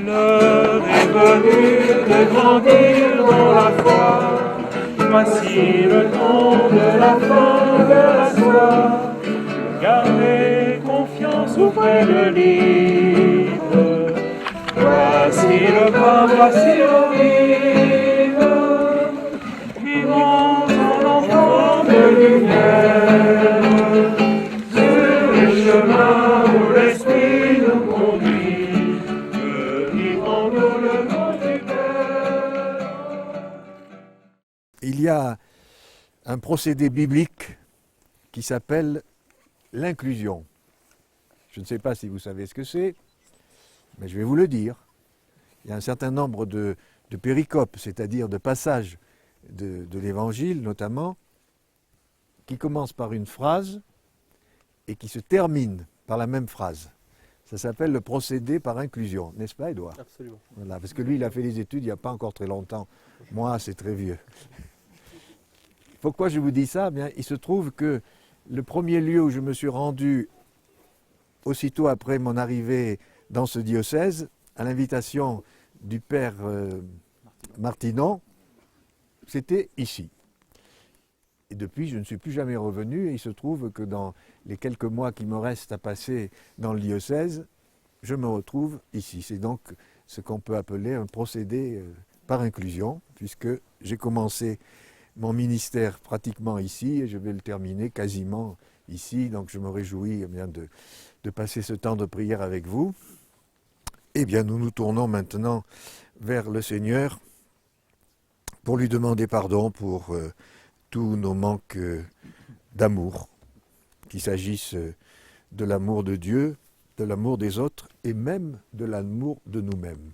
L'heure est venue de grandir dans la foi. Voici le temps de la fin de la soie. Gardez confiance, ouvrez le livre. Voici le pas, voici le livre. Vivons en enfants de lumière. Sur les chemins où l'esprit nous conduit. Que vivons-nous le nom du Père. Il y a un procédé biblique qui s'appelle l'inclusion. Je ne sais pas si vous savez ce que c'est, mais je vais vous le dire. Il y a un certain nombre de péricopes, c'est-à-dire de passages de l'Évangile notamment, qui commencent par une phrase et qui se terminent par la même phrase. Ça s'appelle le procédé par inclusion, n'est-ce pas, Édouard? Absolument. Voilà, parce que lui, il a fait les études il n'y a pas encore très longtemps. Moi, c'est très vieux. Pourquoi je vous dis ça? Bien, il se trouve que le premier lieu où je me suis rendu aussitôt après mon arrivée dans ce diocèse, à l'invitation du père Martinon, c'était ici. Et depuis, je ne suis plus jamais revenu et il se trouve que dans les quelques mois qui me restent à passer dans le diocèse, je me retrouve ici. C'est donc ce qu'on peut appeler un procédé par inclusion, puisque j'ai commencé mon ministère pratiquement ici et je vais le terminer quasiment ici. Donc je me réjouis bien de passer ce temps de prière avec vous. Eh bien, nous nous tournons maintenant vers le Seigneur pour lui demander pardon pour tous nos manques d'amour, qu'il s'agisse de l'amour de Dieu, de l'amour des autres et même de l'amour de nous-mêmes.